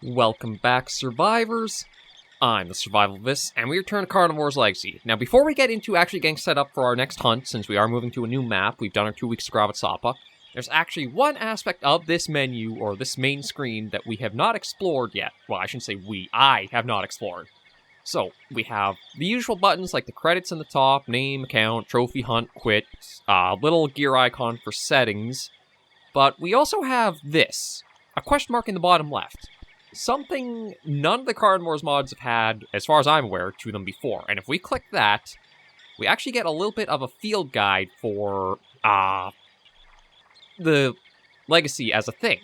Welcome back, survivors. I'm the Survivalist, and we return to Carnivores Legacy. Now, before we get into actually getting set up for our next hunt, since we are moving to a new map, we've done our 2 weeks of Gravitsapa, there's actually one aspect of this menu, or this main screen, that we have not explored yet. Well, I shouldn't say we, I have not explored. So, we have the usual buttons like the credits in the top, name, account, trophy, hunt, quit, little gear icon for settings, but we also have this, a question mark in the bottom left. Something none of the Carnivores mods have had, as far as I'm aware, to them before. And if we click that, we actually get a little bit of a field guide for, the Legacy as a thing.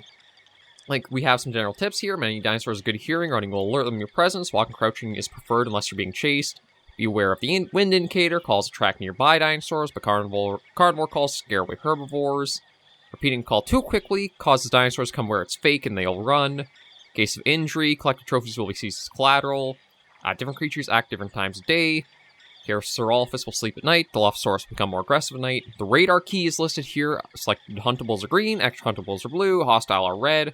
Like, we have some general tips here. Many dinosaurs have good hearing. Running will alert them of your presence. Walking crouching is preferred unless you're being chased. Be aware of the wind indicator. Calls attract nearby dinosaurs, but carnivore calls scare away herbivores. Repeating call too quickly causes dinosaurs to come where it's fake and they'll run. Case of injury, collected trophies will be seized as collateral. Different creatures act different times of day. Carnivores will sleep at night. The Dilophosaurus will become more aggressive at night. The radar key is listed here. Selected huntables are green, extra huntables are blue, hostile are red.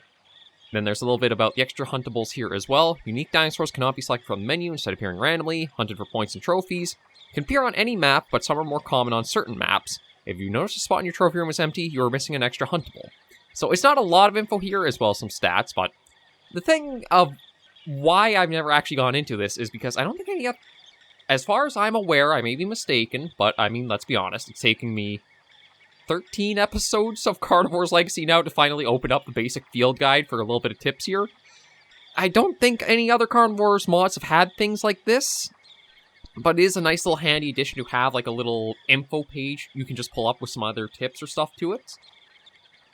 Then there's a little bit about the extra huntables here as well. Unique dinosaurs cannot be selected from the menu instead of appearing randomly. Hunted for points and trophies. Can appear on any map, but some are more common on certain maps. If you notice a spot in your trophy room is empty, you are missing an extra huntable. So it's not a lot of info here, as well as some stats, but the thing of why I've never actually gone into this is because I don't think any other... As far as I'm aware, I may be mistaken, but I mean, let's be honest, it's taking me 13 episodes of Carnivores Legacy now to finally open up the basic field guide for a little bit of tips here. I don't think any other Carnivores mods have had things like this, but it is a nice little handy addition to have, like a little info page you can just pull up with some other tips or stuff to it.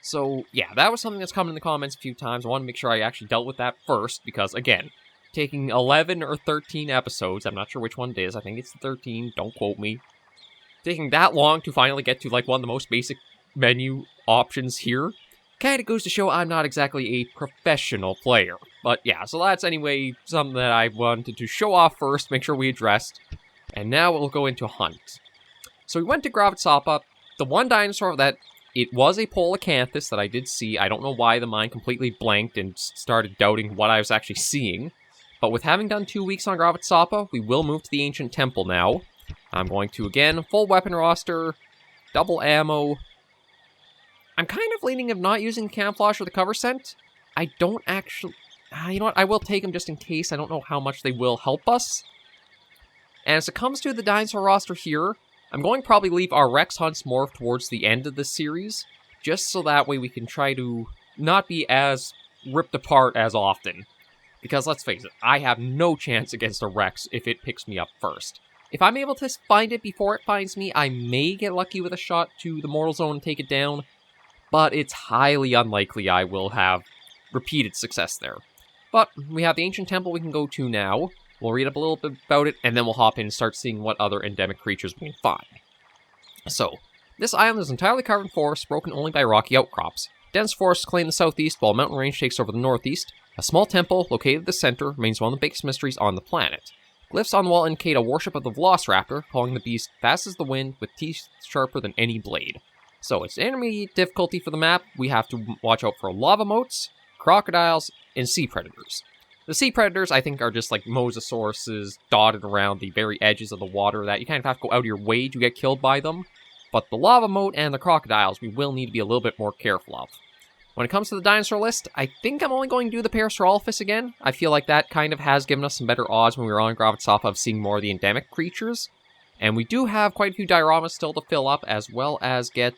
So, yeah, that was something that's come in the comments a few times. I want to make sure I actually dealt with that first, because, again, taking 11 or 13 episodes, I'm not sure which one it is, I think it's 13, don't quote me, taking that long to finally get to, like, one of the most basic menu options here, kinda goes to show I'm not exactly a professional player. But, yeah, so that's, anyway, something that I wanted to show off first, make sure we addressed, and now we'll go into hunt. So we went to Gravitsapa. The one dinosaur that it was a Polacanthus that I did see. I don't know why the mind completely blanked and started doubting what I was actually seeing. But with having done 2 weeks on Gravitsapa, we will move to the Ancient Temple now. I'm going to, again, full weapon roster, double ammo. I'm kind of leaning of not using camouflage or the cover scent. I don't actually... you know what? I will take them just in case. I don't know how much they will help us. And as it comes to the dinosaur roster here, I'm going to probably leave our Rex hunts more towards the end of the series, just so that way we can try to not be as ripped apart as often. Because let's face it, I have no chance against a Rex if it picks me up first. If I'm able to find it before it finds me, I may get lucky with a shot to the mortal zone and take it down, but it's highly unlikely I will have repeated success there. But we have the Ancient Temple we can go to now. We'll read up a little bit about it, and then we'll hop in and start seeing what other endemic creatures we can find. So, this island is entirely covered in forest, broken only by rocky outcrops. Dense forests claim the southeast, while a mountain range takes over the northeast. A small temple, located at the center, remains one of the biggest mysteries on the planet. Glyphs on the wall indicate a worship of the Velociraptor, calling the beast fast as the wind, with teeth sharper than any blade. So, it's intermediate difficulty for the map. We have to watch out for lava moats, crocodiles, and sea predators. The sea predators, I think, are just like mosasauruses dotted around the very edges of the water that you kind of have to go out of your way to get killed by them. But the lava moat and the crocodiles, we will need to be a little bit more careful of. When it comes to the dinosaur list, I think I'm only going to do the Parasaurolophus again. I feel like that kind of has given us some better odds when we were on Gravitsapa of seeing more of the endemic creatures. And we do have quite a few dioramas still to fill up, as well as get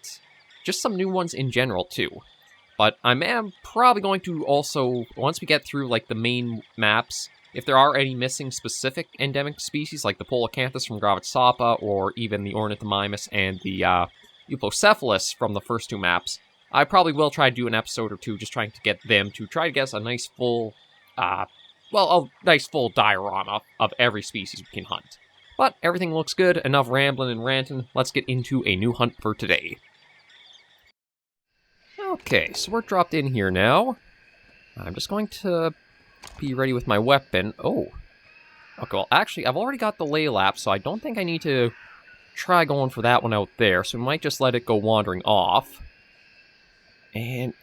just some new ones in general, too. But I am probably going to also, once we get through, like, the main maps, if there are any missing specific endemic species, like the Polacanthus from Gravitsapa, or even the Ornithomimus and the Euoplocephalus from the first 2 maps, I probably will try to do an episode or 2 just trying to get them to try to get us a nice full, a nice full diorama of every species we can hunt. But everything looks good, enough rambling and ranting, let's get into a new hunt for today. Okay, so we're dropped in here now. I'm just going to be ready with my weapon. Oh. Okay, well, actually, I've already got the lay lap, so I don't think I need to try going for that one out there, so we might just let it go wandering off. And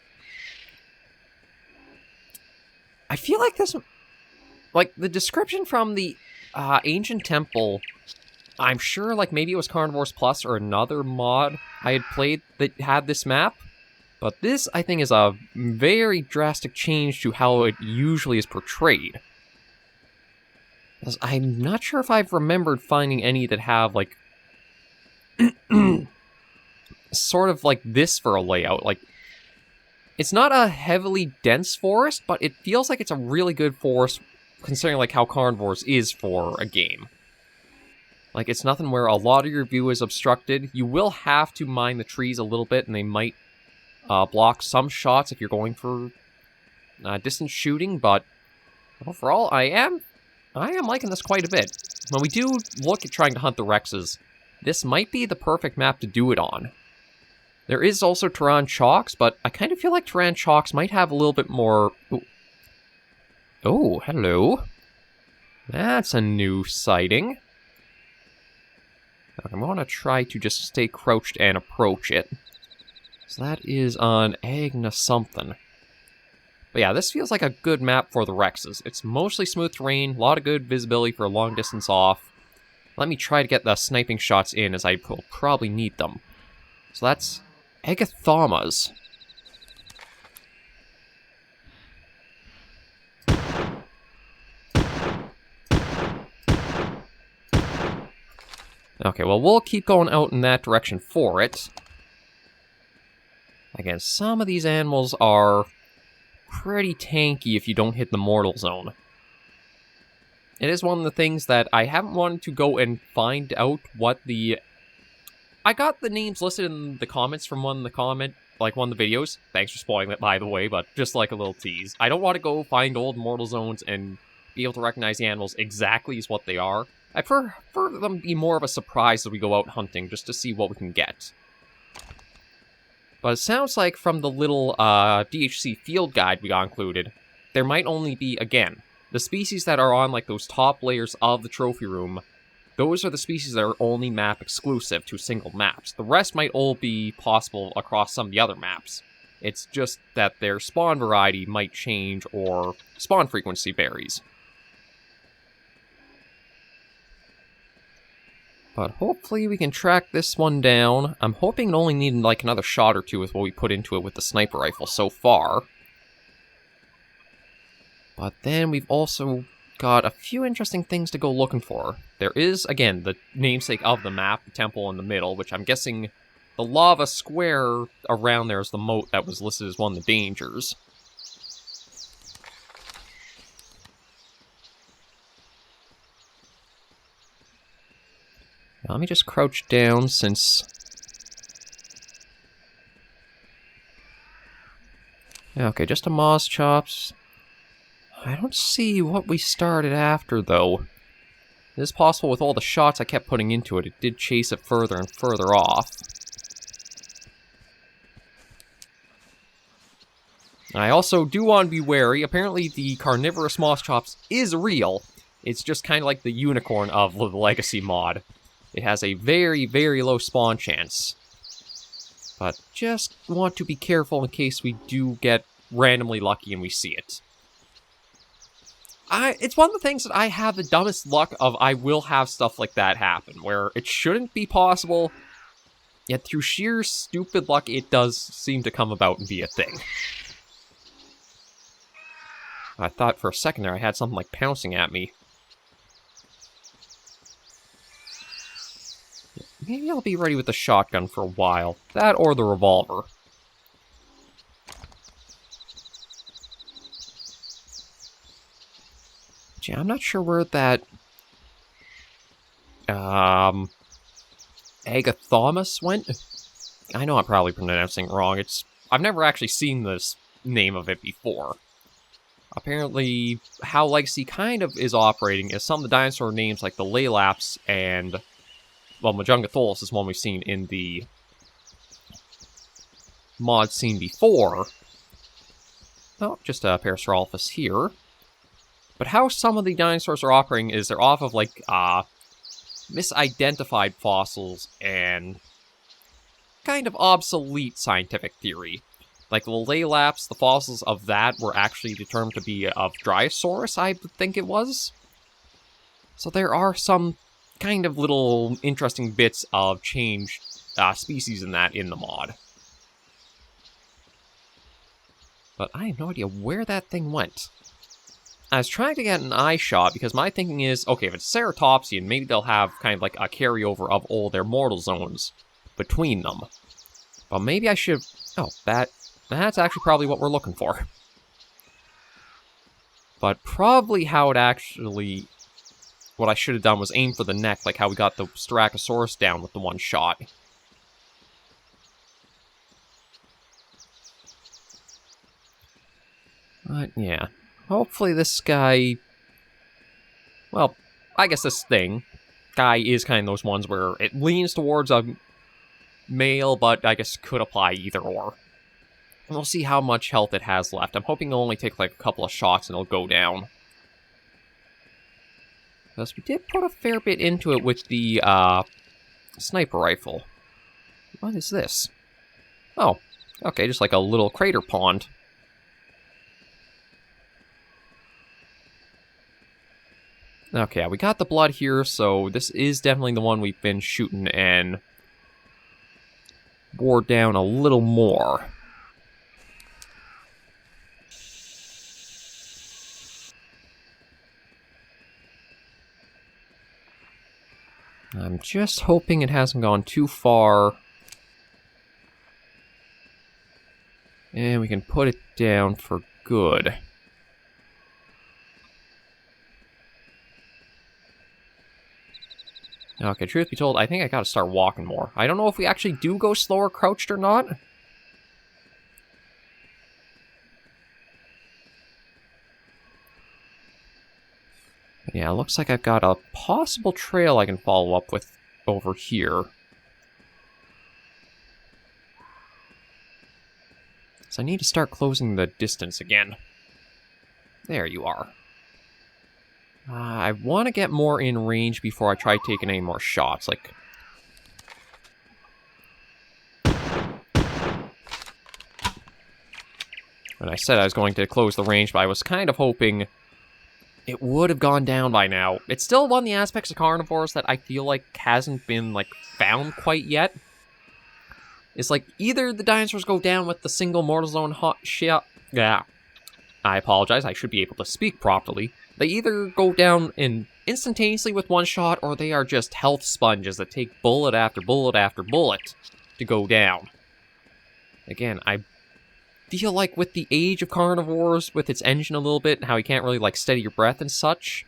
I feel like this... Like, the description from the Ancient Temple, I'm sure, like, maybe it was Carnivores Plus or another mod I had played that had this map. But this, I think, is a very drastic change to how it usually is portrayed. I'm not sure if I've remembered finding any that have, like, sort of like this for a layout. Like, it's not a heavily dense forest, but it feels like it's a really good forest, considering, like, how Carnivores is for a game. Like, it's nothing where a lot of your view is obstructed. You will have to mine the trees a little bit, and they might block some shots if you're going for distance shooting, but overall, I am liking this quite a bit. When we do look at trying to hunt the Rexes, this might be the perfect map to do it on. There is also Tehran Chalks, but I kind of feel like Tehran Chalks might have a little bit more... Ooh. Oh, hello. That's a new sighting. I'm going to try to just stay crouched and approach it. So that is on Agna something. But yeah, this feels like a good map for the Rexes. It's mostly smooth terrain, a lot of good visibility for a long distance off. Let me try to get the sniping shots in, as I will probably need them. So that's Agathomas. Okay, well, we'll keep going out in that direction for it. Again, some of these animals are pretty tanky if you don't hit the mortal zone. It is one of the things that I haven't wanted to go and find out what the... I got the names listed in the comments from one of the videos. Thanks for spoiling it, by the way, but just like a little tease. I don't want to go find old mortal zones and be able to recognize the animals exactly as what they are. I prefer them to be more of a surprise as we go out hunting, just to see what we can get. But it sounds like from the little DHC field guide we got included, there might only be, again, the species that are on like those top layers of the trophy room. Those are the species that are only map exclusive to single maps. The rest might all be possible across some of the other maps. It's just that their spawn variety might change or spawn frequency varies. But hopefully we can track this one down. I'm hoping it only needed like another shot or two with what we put into it with the sniper rifle so far. But then we've also got a few interesting things to go looking for. There is, again, the namesake of the map, the temple in the middle, which I'm guessing the lava square around there is the moat that was listed as one of the dangers. Now, let me just crouch down since... Okay, just a Moz Chops. I don't see what we started after, though. It is possible with all the shots I kept putting into it, it did chase it further and further off. I also do want to be wary. Apparently the Carnivorous Moz Chops is real. It's just kind of like the unicorn of the Legacy mod. It has a very, very low spawn chance. But just want to be careful in case we do get randomly lucky and we see it. It's one of the things that I have the dumbest luck of. I will have stuff like that happen, where it shouldn't be possible, yet through sheer stupid luck, it does seem to come about and be a thing. I thought for a second there I had something like pouncing at me. Maybe I'll be ready with the shotgun for a while. That or the revolver. Gee, I'm not sure where that... Agathomas went? I know I'm probably pronouncing it wrong. I've never actually seen this name of it before. Apparently, how Legacy kind of is operating is some of the dinosaur names like the Laylaps and... Well, Majungatholus is one we've seen in the mod scene before. Oh, just a Parasaurolophus here. But how some of the dinosaurs are operating is they're off of, like, misidentified fossils and kind of obsolete scientific theory. Like, the Laylaps, the fossils of that were actually determined to be of Dryosaurus, I think it was. So there are some kind of little interesting bits of changed species in the mod. But I have no idea where that thing went. I was trying to get an eye shot, because my thinking is, okay, if it's Ceratopsian, maybe they'll have kind of like a carryover of all their mortal zones between them. But maybe I should... Oh, that's actually probably what we're looking for. But probably how it actually... What I should have done was aim for the neck, like how we got the Styracosaurus down with the one shot. But, yeah. Hopefully this guy... Well, I guess this guy is kind of those ones where it leans towards a male, but I guess could apply either or. And we'll see how much health it has left. I'm hoping it'll only take like a couple of shots and it'll go down. Because we did put a fair bit into it with the sniper rifle. What is this? Oh, okay, just like a little crater pond. Okay, we got the blood here, so this is definitely the one we've been shooting and wore down a little more. I'm just hoping it hasn't gone too far. And we can put it down for good. Okay, truth be told, I think I gotta start walking more. I don't know if we actually do go slower crouched or not. Yeah, it looks like I've got a possible trail I can follow up with over here. So I need to start closing the distance again. There you are. I want to get more in range before I try taking any more shots, like... When I said I was going to close the range, but I was kind of hoping it would have gone down by now. It's still one of the aspects of carnivores that I feel like hasn't been, like, found quite yet. It's like, either the dinosaurs go down with the single mortal zone hot shot... Yeah. I apologize, I should be able to speak properly. They either go down instantaneously with one shot, or they are just health sponges that take bullet after bullet after bullet to go down. Again, I feel like with the age of carnivores, with its engine a little bit, and how you can't really, like, steady your breath and such,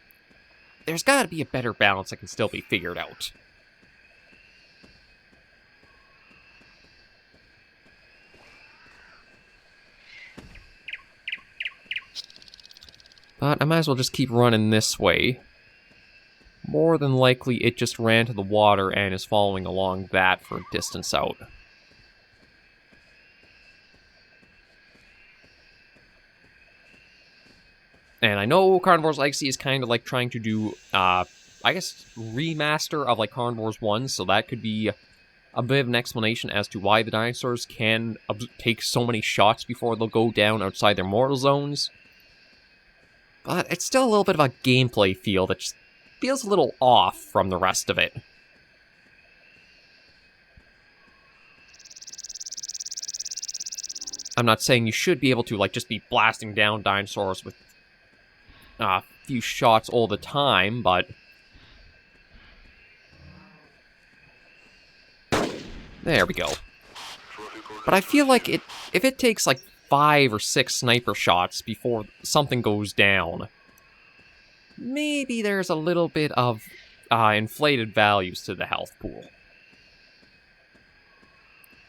there's gotta be a better balance that can still be figured out. But I might as well just keep running this way. More than likely, it just ran to the water and is following along that for a distance out. And I know Carnivores Legacy is kind of like trying to do, I guess, remaster of like Carnivores 1, so that could be a bit of an explanation as to why the dinosaurs can take so many shots before they'll go down outside their mortal zones. But it's still a little bit of a gameplay feel that just feels a little off from the rest of it. I'm not saying you should be able to, like, just be blasting down dinosaurs with a few shots all the time, but... There we go. But I feel like if it takes, like, 5 or 6 sniper shots before something goes down, maybe there's a little bit of inflated values to the health pool.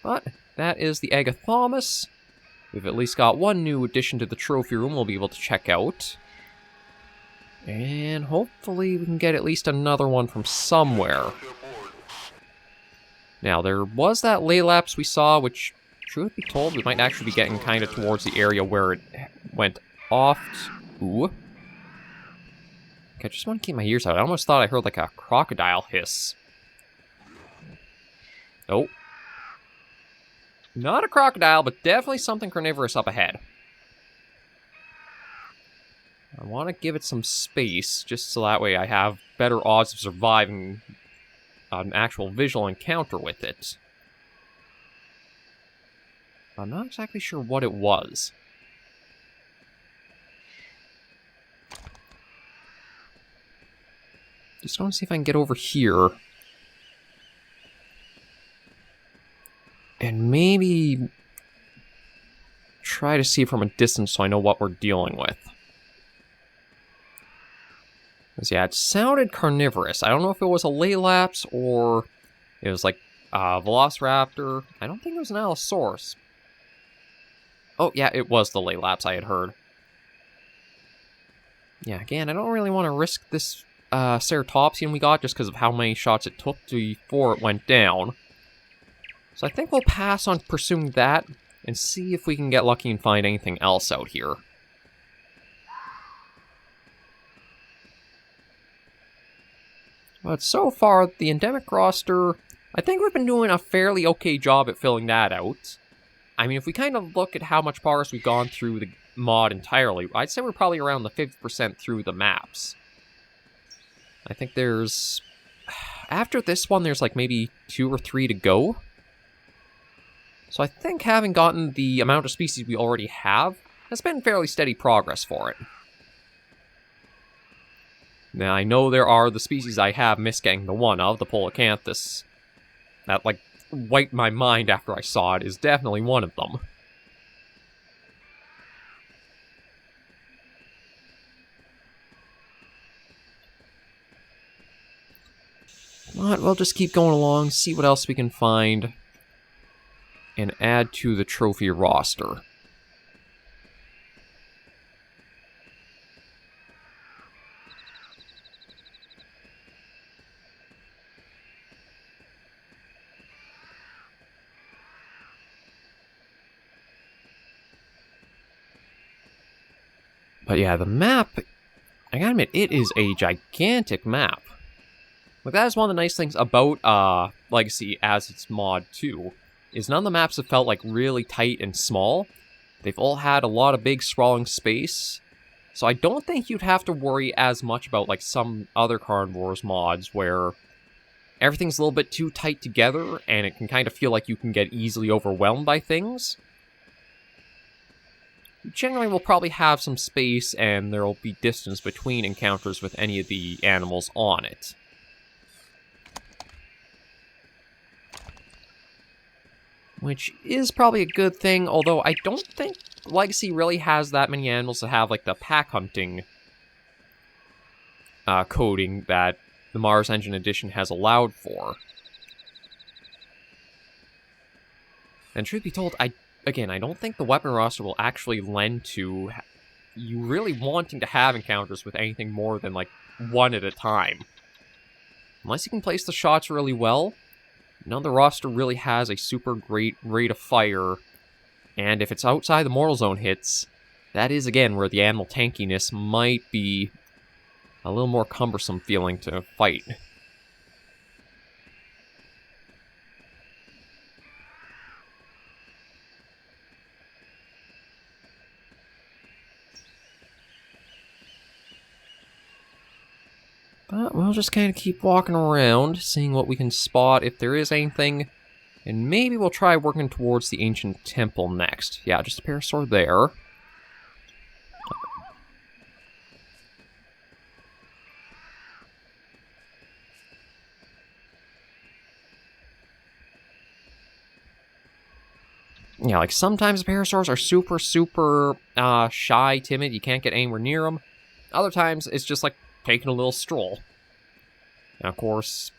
But that is the Agathomus. We've at least got one new addition to the trophy room we'll be able to check out. And hopefully we can get at least another one from somewhere. Now, there was that Laylaps we saw, which, truth be told, we might actually be getting kind of towards the area where it went off. Ooh. Okay, I just want to keep my ears out. I almost thought I heard like a crocodile hiss. Oh. Not a crocodile, but definitely something carnivorous up ahead. I want to give it some space, just so that way I have better odds of surviving an actual visual encounter with it. I'm not exactly sure what it was. Just want to see if I can get over here. And maybe try to see from a distance so I know what we're dealing with. Because, yeah, it sounded carnivorous. I don't know if it was a Laelaps or it was like a Velociraptor. I don't think it was an Allosaurus. Oh, yeah, it was the Laelaps I had heard. Yeah, again, I don't really want to risk this Ceratopsian we got just because of how many shots it took before it went down. So I think we'll pass on pursuing that and see if we can get lucky and find anything else out here. But so far, the endemic roster, I think we've been doing a fairly okay job at filling that out. I mean, if we kind of look at how much progress we've gone through the mod entirely, I'd say we're probably around the 50% through the maps. I think there's... After this one, there's like maybe 2 or 3 to go. So I think having gotten the amount of species we already have has been fairly steady progress for it. Now, I know there are the species I have missed getting the one of, the Polacanthus. That, like, wiped my mind after I saw it, is definitely one of them. But we'll just keep going along, see what else we can find, and add to the trophy roster. But yeah, the map, I gotta admit, it is a gigantic map. Like, that is one of the nice things about Legacy as its mod too, is none of the maps have felt like really tight and small. They've all had a lot of big sprawling space, so I don't think you'd have to worry as much about like some other Carnivores mods where everything's a little bit too tight together and it can kind of feel like you can get easily overwhelmed by things. Generally, we'll probably have some space and there will be distance between encounters with any of the animals on it. Which is probably a good thing, although I don't think Legacy really has that many animals that have, like, the pack hunting coding that the Mars Engine Edition has allowed for. And truth be told, I don't think the weapon roster will actually lend to you really wanting to have encounters with anything more than, like, one at a time. Unless you can place the shots really well, none of the roster really has a super great rate of fire, and if it's outside the mortal zone hits, that is, again, where the animal tankiness might be a little more cumbersome feeling to fight. But we'll just kind of keep walking around, seeing what we can spot, if there is anything. And maybe we'll try working towards the ancient temple next. Yeah, just a parasaur there. Yeah, like sometimes parasaurs are super shy, timid. You can't get anywhere near them. Other times, it's just like taking a little stroll. And of course,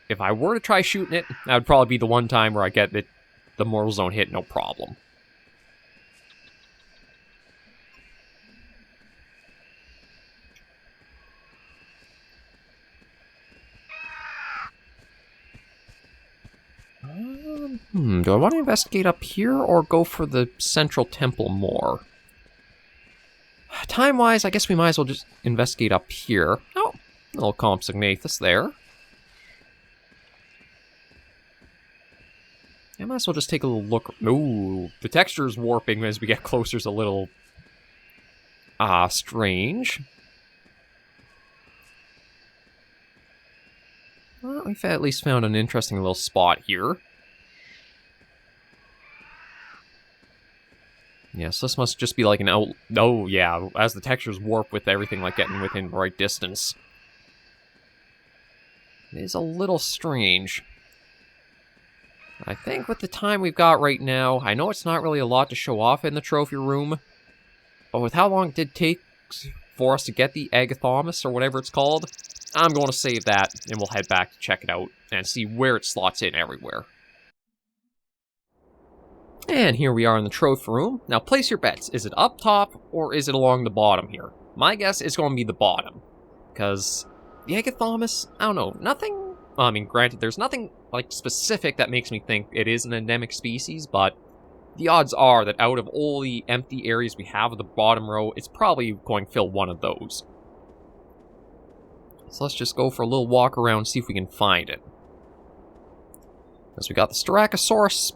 if I were to try shooting it, that would probably be the one time where I get the mortal zone hit, no problem. Do I want to investigate up here or go for the central temple more? Time-wise, I guess we might as well just investigate up here. Oh, a little Compsognathus there. I might as well just take a little look. Ooh, the texture is warping as we get closer. It's a little strange. Well, we've at least found an interesting little spot here. Yes, this must just be like an out... Oh, yeah, as the textures warp with everything, like getting within the right distance. It is a little strange. I think with the time we've got right now, I know it's not really a lot to show off in the trophy room, but with how long it did take for us to get the Agathomus, or whatever it's called, I'm going to save that, and we'll head back to check it out and see where it slots in everywhere. And here we are in the trophy room. Now place your bets. Is it up top, or is it along the bottom here? My guess is going to be the bottom, because the Agathomus, I don't know, nothing... I mean, granted, there's nothing, like, specific that makes me think it is an endemic species, but the odds are that out of all the empty areas we have of the bottom row, it's probably going to fill one of those. So let's just go for a little walk around and see if we can find it. As we got the Styracosaurus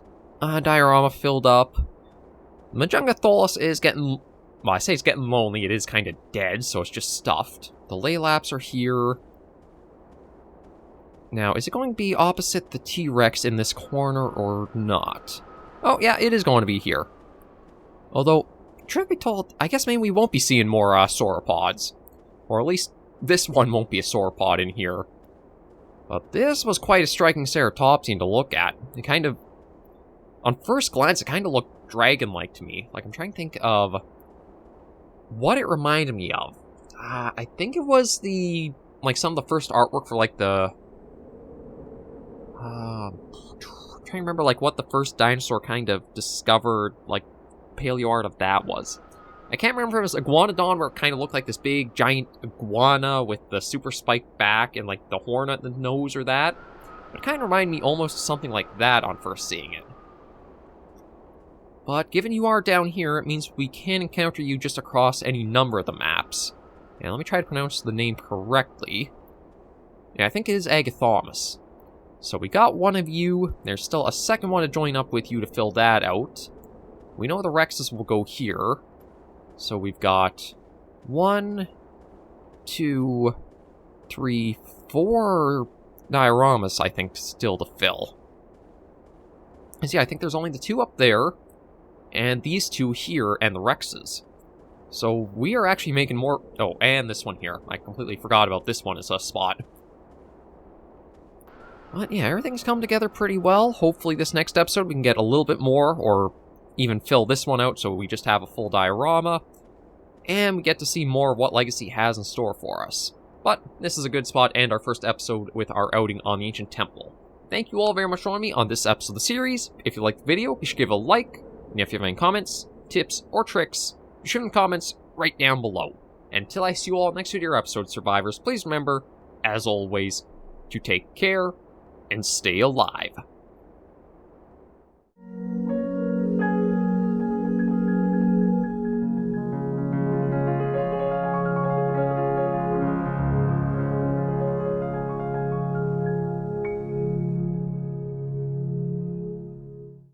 diorama filled up. Majungatholus is getting... Well, I say it's getting lonely. It is kind of dead, so it's just stuffed. The Laylaps are here. Now, is it going to be opposite the T-Rex in this corner or not? Oh, yeah, it is going to be here. Although, truth be told, I guess maybe we won't be seeing more sauropods. Or at least this one won't be a sauropod in here. But this was quite a striking ceratopsian to look at. It kind of... On first glance, it kind of looked dragon-like to me. Like, I'm trying to think of what it reminded me of. I think it was the... Like, some of the first artwork for, like, the... I'm trying to remember, like, what the first dinosaur kind of discovered, like, paleo art of that was. I can't remember if it was Iguanodon, where it kind of looked like this big, giant iguana with the super spiked back and, like, the horn at the nose or that. It kind of reminded me almost of something like that on first seeing it. But given you are down here, it means we can encounter you just across any number of the maps. And let me try to pronounce the name correctly. Yeah, I think it is Agathomus. So we got one of you. There's still a second one to join up with you to fill that out. We know the Rexes will go here. So we've got 1, 2, 3, 4 dioramas, I think, still to fill. And see, I think there's only the 2 up there, and these 2 here, and the Rexes. So we are actually making more... Oh, and this one here. I completely forgot about this one as a spot. But yeah, everything's come together pretty well. Hopefully this next episode we can get a little bit more, or even fill this one out so we just have a full diorama. And we get to see more of what Legacy has in store for us. But this is a good spot and our first episode with our outing on the Ancient Temple. Thank you all very much for joining me on this episode of the series. If you liked the video, you should give it a like. And if you have any comments, tips, or tricks, you should in the comments right down below. Until I see you all next video episode, survivors, please remember, as always, to take care and stay alive.